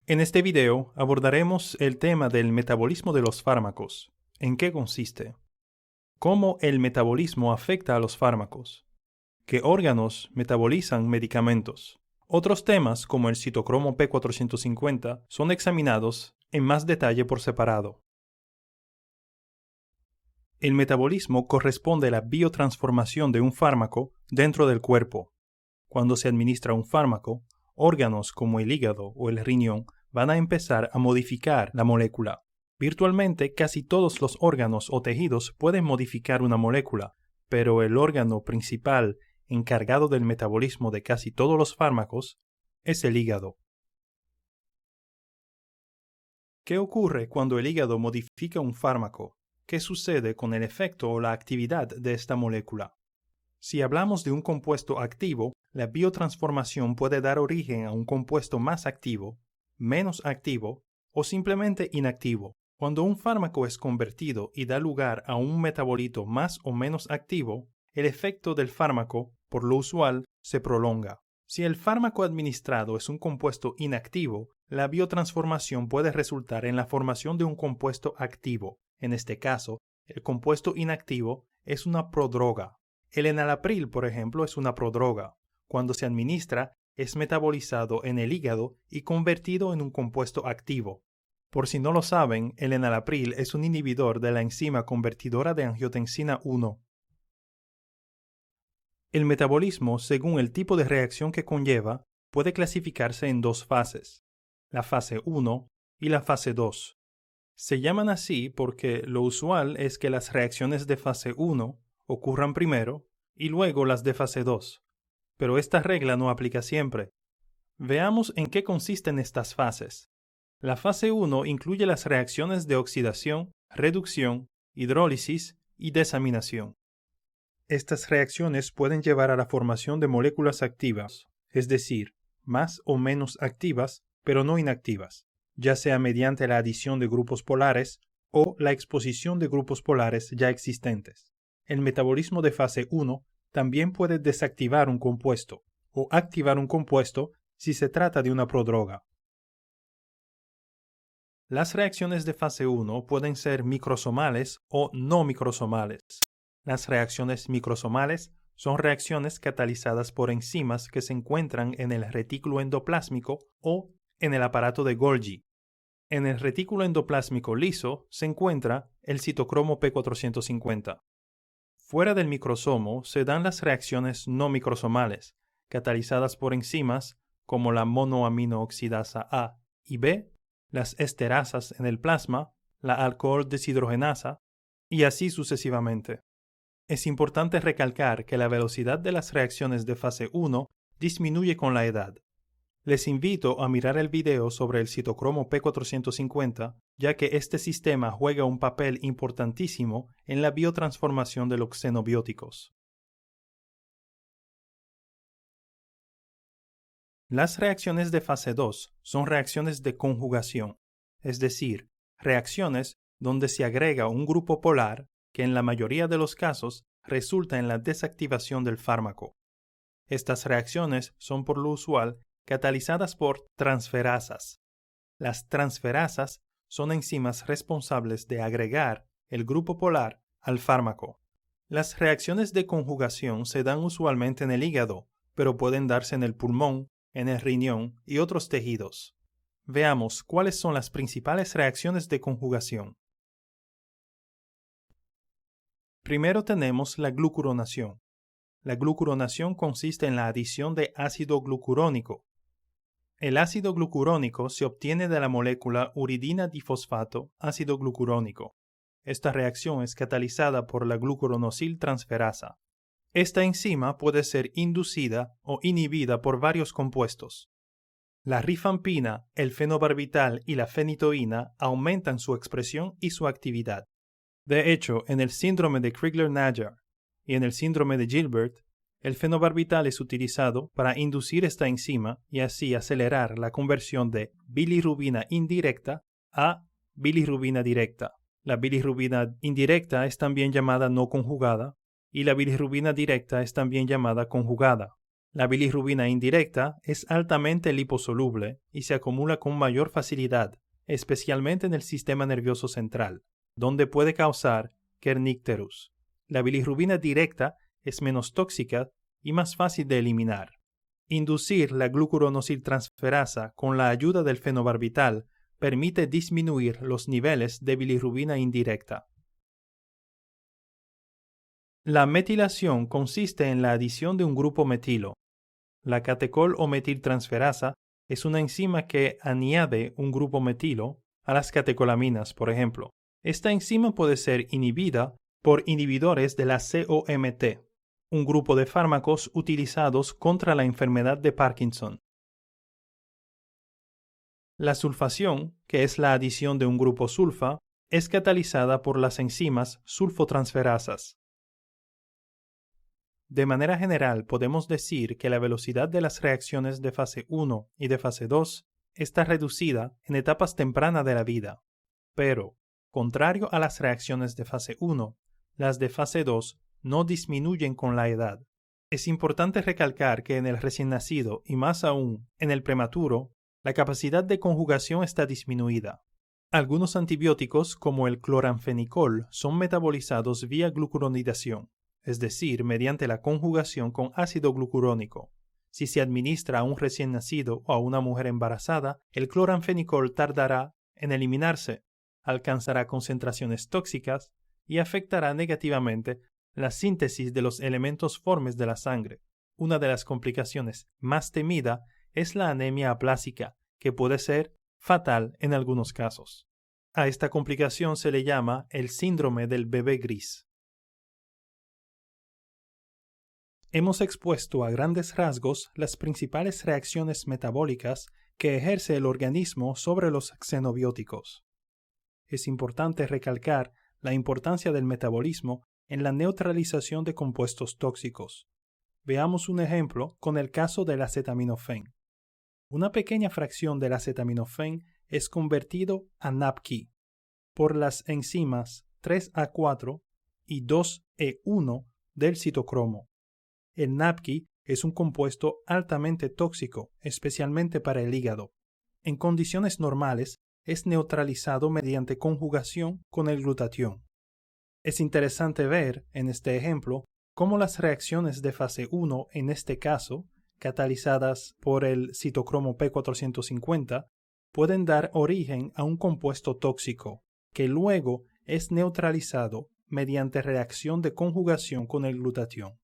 En este video abordaremos el tema del metabolismo de los fármacos. ¿En qué consiste? ¿Cómo el metabolismo afecta a los fármacos? ¿Qué órganos metabolizan medicamentos? Otros temas, como el citocromo P450, son examinados en más detalle por separado. El metabolismo corresponde a la biotransformación de un fármaco dentro del cuerpo. Cuando se administra un fármaco, órganos como el hígado o el riñón van a empezar a modificar la molécula. Virtualmente casi todos los órganos o tejidos pueden modificar una molécula, pero el órgano principal encargado del metabolismo de casi todos los fármacos es el hígado. ¿Qué ocurre cuando el hígado modifica un fármaco? ¿Qué sucede con el efecto o la actividad de esta molécula? Si hablamos de un compuesto activo, la biotransformación puede dar origen a un compuesto más activo, menos activo o simplemente inactivo. Cuando un fármaco es convertido y da lugar a un metabolito más o menos activo, el efecto del fármaco, por lo usual, se prolonga. Si el fármaco administrado es un compuesto inactivo, la biotransformación puede resultar en la formación de un compuesto activo. En este caso, el compuesto inactivo es una prodroga. El enalapril, por ejemplo, es una prodroga. Cuando se administra, es metabolizado en el hígado y convertido en un compuesto activo. Por si no lo saben, el enalapril es un inhibidor de la enzima convertidora de angiotensina 1. El metabolismo, según el tipo de reacción que conlleva, puede clasificarse en dos fases, la fase 1 y la fase 2. Se llaman así porque lo usual es que las reacciones de fase 1 ocurran primero y luego las de fase 2, pero esta regla no aplica siempre. Veamos en qué consisten estas fases. La fase 1 incluye las reacciones de oxidación, reducción, hidrólisis y desaminación. Estas reacciones pueden llevar a la formación de moléculas activas, es decir, más o menos activas, pero no inactivas, ya sea mediante la adición de grupos polares o la exposición de grupos polares ya existentes. El metabolismo de fase 1 también puede desactivar un compuesto o activar un compuesto si se trata de una prodroga. Las reacciones de fase 1 pueden ser microsomales o no microsomales. Las reacciones microsomales son reacciones catalizadas por enzimas que se encuentran en el retículo endoplásmico o en el aparato de Golgi. En el retículo endoplásmico liso se encuentra el citocromo P450. Fuera del microsomo se dan las reacciones no microsomales, catalizadas por enzimas como la monoaminooxidasa A y B, las esterasas en el plasma, la alcohol deshidrogenasa y así sucesivamente. Es importante recalcar que la velocidad de las reacciones de fase 1 disminuye con la edad. Les invito a mirar el video sobre el citocromo P450, ya que este sistema juega un papel importantísimo en la biotransformación de los xenobióticos. Las reacciones de fase 2 son reacciones de conjugación, es decir, reacciones donde se agrega un grupo polar que en la mayoría de los casos resulta en la desactivación del fármaco. Estas reacciones son por lo usual catalizadas por transferasas. Las transferasas son enzimas responsables de agregar el grupo polar al fármaco. Las reacciones de conjugación se dan usualmente en el hígado, pero pueden darse en el pulmón, en el riñón y otros tejidos. Veamos cuáles son las principales reacciones de conjugación. Primero tenemos la glucurionación. La glucurionación consiste en la adición de ácido glucurónico. El ácido glucurónico se obtiene de la molécula uridina difosfato ácido glucurónico. Esta reacción es catalizada por la glucuronosil transferasa. Esta enzima puede ser inducida o inhibida por varios compuestos. La rifampina, el fenobarbital y la fenitoína aumentan su expresión y su actividad. De hecho, en el síndrome de Crigler-Najjar y en el síndrome de Gilbert, el fenobarbital es utilizado para inducir esta enzima y así acelerar la conversión de bilirrubina indirecta a bilirrubina directa. La bilirrubina indirecta es también llamada no conjugada y la bilirrubina directa es también llamada conjugada. La bilirrubina indirecta es altamente liposoluble y se acumula con mayor facilidad, especialmente en el sistema nervioso central, donde puede causar kernicterus. La bilirrubina directa es menos tóxica y más fácil de eliminar. Inducir la glucuronosiltransferasa con la ayuda del fenobarbital permite disminuir los niveles de bilirrubina indirecta. La metilación consiste en la adición de un grupo metilo. La catecol o metiltransferasa es una enzima que añade un grupo metilo a las catecolaminas, por ejemplo. Esta enzima puede ser inhibida por inhibidores de la COMT, un grupo de fármacos utilizados contra la enfermedad de Parkinson. La sulfación, que es la adición de un grupo sulfa, es catalizada por las enzimas sulfotransferasas. De manera general, podemos decir que la velocidad de las reacciones de fase 1 y de fase 2 está reducida en etapas tempranas de la vida, pero, contrario a las reacciones de fase 1, las de fase 2 no disminuyen con la edad. Es importante recalcar que en el recién nacido y más aún en el prematuro, la capacidad de conjugación está disminuida. Algunos antibióticos como el cloranfenicol son metabolizados vía glucuronidación, es decir, mediante la conjugación con ácido glucurónico. Si se administra a un recién nacido o a una mujer embarazada, el cloranfenicol tardará en eliminarse, alcanzará concentraciones tóxicas y afectará negativamente la síntesis de los elementos formes de la sangre. Una de las complicaciones más temida es la anemia aplásica, que puede ser fatal en algunos casos. A esta complicación se le llama el síndrome del bebé gris. Hemos expuesto a grandes rasgos las principales reacciones metabólicas que ejerce el organismo sobre los xenobióticos. Es importante recalcar la importancia del metabolismo en la neutralización de compuestos tóxicos. Veamos un ejemplo con el caso del acetaminofén. Una pequeña fracción del acetaminofén es convertido a NAPQI por las enzimas 3A4 y 2E1 del citocromo. El NAPQI es un compuesto altamente tóxico, especialmente para el hígado. En condiciones normales, es neutralizado mediante conjugación con el glutatión. Es interesante ver, en este ejemplo, cómo las reacciones de fase 1, en este caso, catalizadas por el citocromo P450, pueden dar origen a un compuesto tóxico, que luego es neutralizado mediante reacción de conjugación con el glutatión.